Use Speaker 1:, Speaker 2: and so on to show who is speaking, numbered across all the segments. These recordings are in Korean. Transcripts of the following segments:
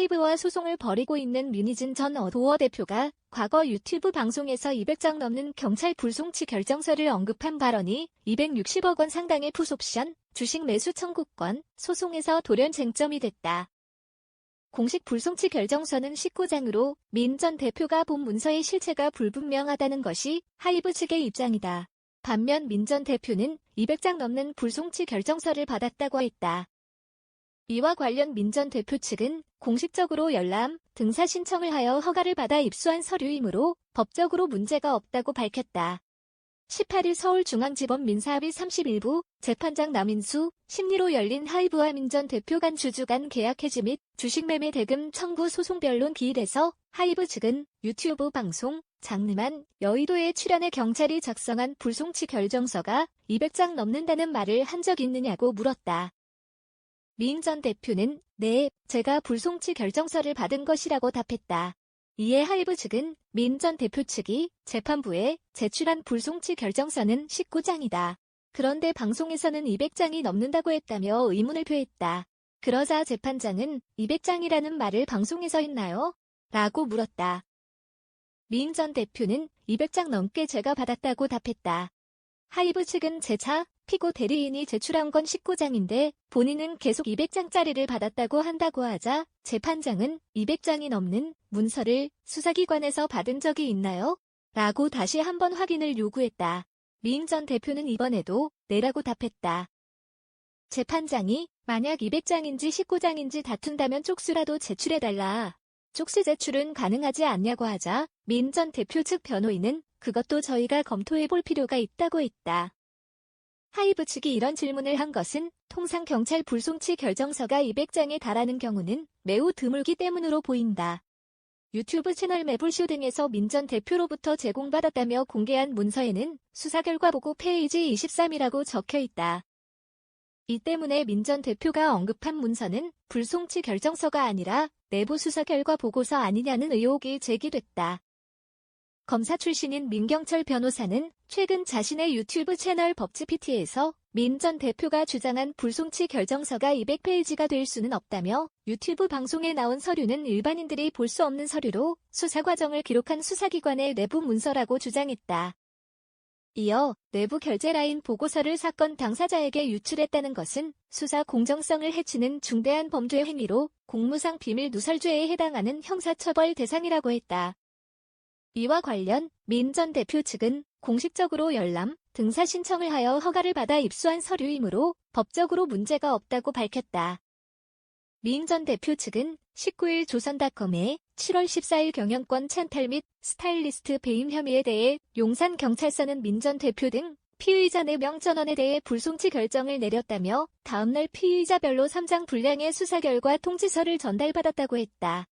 Speaker 1: 하이브와 소송을 벌이고 있는 류니진 전 도어 대표가 과거 유튜브 방송에서 200장 넘는 경찰 불송치 결정서를 언급한 발언이 260억 원 상당의 풋옵션, 주식 매수 청구권, 소송에서 돌연 쟁점이 됐다. 공식 불송치 결정서는 19장으로 민 전 대표가 본 문서의 실체가 불분명하다는 것이 하이브 측의 입장이다. 반면 민 전 대표는 200장 넘는 불송치 결정서를 받았다고 했다. 이와 관련 민 전 대표 측은 공식적으로 열람, 등사 신청을 하여 허가를 받아 입수한 서류이므로 법적으로 문제가 없다고 밝혔다. 18일 서울중앙지법 민사합의 31부 재판장 남인수 심리로 열린 하이브와 민 전 대표 간 주주 간 계약 해지 및 주식 매매 대금 청구 소송 변론 기일에서 하이브 측은 유튜브 방송 장르만 여의도에 출연해 경찰이 작성한 불송치 결정서가 200장 넘는다는 말을 한 적 있느냐고 물었다. 민 전 대표는 네, 제가 불송치 결정서를 받은 것이라고 답했다. 이에 하이브 측은 민 전 대표 측이 재판부에 제출한 불송치 결정서는 19장이다. 그런데 방송에서는 200장이 넘는다고 했다며 의문을 표했다. 그러자 재판장은 200장이라는 말을 방송에서 했나요? 라고 물었다. 민 전 대표는 200장 넘게 제가 받았다고 답했다. 하이브 측은 재차 피고 대리인이 제출한 건 19장인데 본인은 계속 200장짜리를 받았다고 한다고 하자 재판장은 200장이 넘는 문서를 수사기관에서 받은 적이 있나요? 라고 다시 한번 확인을 요구했다. 민 전 대표는 이번에도 네라고 답했다. 재판장이 만약 200장인지 19장인지 다툰다면 쪽수라도 제출해달라. 쪽수 제출은 가능하지 않냐고 하자 민 전 대표 측 변호인은 그것도 저희가 검토해볼 필요가 있다고 했다. 하이브 측이 이런 질문을 한 것은 통상 경찰 불송치 결정서가 200장에 달하는 경우는 매우 드물기 때문으로 보인다. 유튜브 채널 매불쇼 등에서 민 전 대표로부터 제공받았다며 공개한 문서에는 수사 결과 보고 페이지 23이라고 적혀 있다. 이 때문에 민 전 대표가 언급한 문서는 불송치 결정서가 아니라 내부 수사 결과 보고서 아니냐는 의혹이 제기됐다. 검사 출신인 민경철 변호사는 최근 자신의 유튜브 채널 법치PT에서 민 전 대표가 주장한 불송치 결정서가 200페이지가 될 수는 없다며 유튜브 방송에 나온 서류는 일반인들이 볼 수 없는 서류로 수사 과정을 기록한 수사기관의 내부 문서라고 주장했다. 이어 내부 결재라인 보고서를 사건 당사자에게 유출했다는 것은 수사 공정성을 해치는 중대한 범죄 행위로 공무상 비밀 누설죄에 해당하는 형사처벌 대상이라고 했다. 이와 관련 민 전 대표 측은 공식적으로 열람, 등사 신청을 하여 허가를 받아 입수한 서류이므로 법적으로 문제가 없다고 밝혔다. 민 전 대표 측은 19일 조선닷컴에 7월 14일 경영권 찬탈 및 스타일리스트 배임 혐의에 대해 용산경찰서는 민 전 대표 등 피의자 4명 전원에 대해 불송치 결정을 내렸다며 다음날 피의자별로 3장 분량의 수사 결과 통지서를 전달받았다고 했다.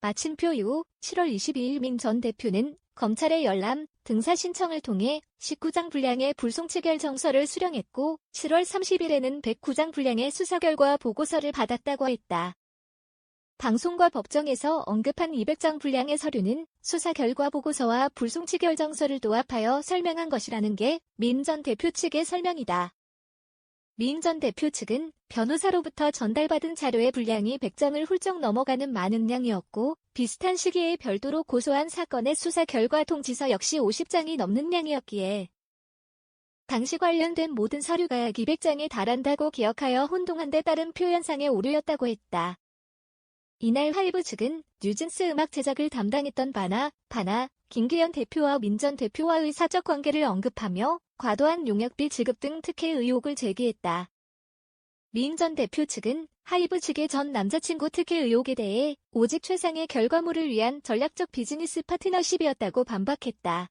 Speaker 1: 마침표 이후 7월 22일 민 전 대표는 검찰의 열람, 등사 신청을 통해 19장 분량의 불송치 결정서를 수령했고 7월 30일에는 109장 분량의 수사 결과 보고서를 받았다고 했다. 방송과 법정에서 언급한 200장 분량의 서류는 수사 결과 보고서와 불송치 결정서를 도합하여 설명한 것이라는 게 민 전 대표 측의 설명이다. 민 전 대표 측은 변호사로부터 전달받은 자료의 분량이 100장을 훌쩍 넘어가는 많은 양이었고 비슷한 시기에 별도로 고소한 사건의 수사 결과 통지서 역시 50장이 넘는 양이었기에 당시 관련된 모든 서류가 약 200장에 달한다고 기억하여 혼동한 데 따른 표현상의 오류였다고 했다. 이날 하이브 측은 뉴진스 음악 제작을 담당했던 바나, 김기현 대표와 민 전 대표와의 사적 관계를 언급하며 과도한 용역비 지급 등 특혜 의혹을 제기했다. 민 전 대표 측은 하이브 측의 전 남자친구 특혜 의혹에 대해 오직 최상의 결과물을 위한 전략적 비즈니스 파트너십이었다고 반박했다.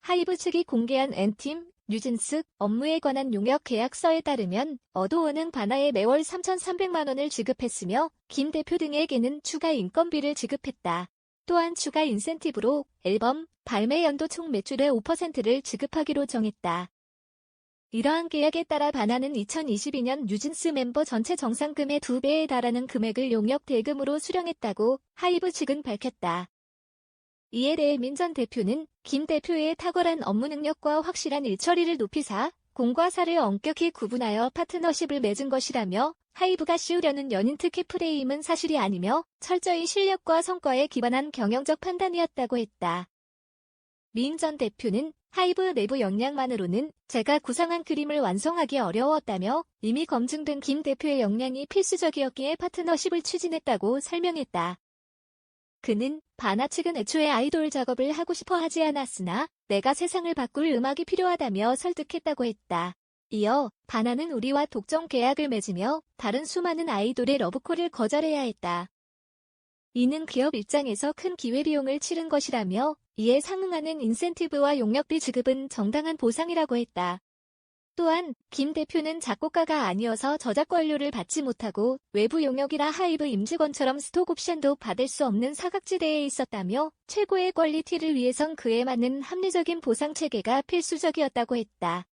Speaker 1: 하이브 측이 공개한 N팀, 뉴진스 업무에 관한 용역 계약서에 따르면 어도어는 바나에 매월 3,300만 원을 지급했으며 김 대표 등에게는 추가 인건비를 지급했다. 또한 추가 인센티브로 앨범, 발매 연도 총 매출의 5%를 지급하기로 정했다. 이러한 계약에 따라 바나는 2022년 뉴진스 멤버 전체 정상금의 2배에 달하는 금액을 용역 대금으로 수령했다고 하이브 측은 밝혔다. 이에 대해 민 전 대표는 김 대표의 탁월한 업무 능력과 확실한 일처리를 높이 공과 사를 엄격히 구분하여 파트너십을 맺은 것이라며 하이브가 씌우려는 연인 특혜 프레임은 사실이 아니며 철저히 실력과 성과에 기반한 경영적 판단이었다고 했다. 민 전 대표는 하이브 내부 역량만으로는 제가 구상한 그림을 완성하기 어려웠다며 이미 검증된 김 대표의 역량이 필수적이었기에 파트너십을 추진했다고 설명했다. 그는 바나 측은 애초에 아이돌 작업을 하고 싶어 하지 않았으나 내가 세상을 바꿀 음악이 필요하다며 설득했다고 했다. 이어 바나는 우리와 독점 계약을 맺으며 다른 수많은 아이돌의 러브콜을 거절해야 했다. 이는 기업 입장에서 큰 기회비용을 치른 것이라며 이에 상응하는 인센티브와 용역비 지급은 정당한 보상이라고 했다. 또한 김 대표는 작곡가가 아니어서 저작권료를 받지 못하고 외부 용역이라 하이브 임직원처럼 스톡 옵션도 받을 수 없는 사각지대에 있었다며 최고의 퀄리티를 위해선 그에 맞는 합리적인 보상 체계가 필수적이었다고 했다.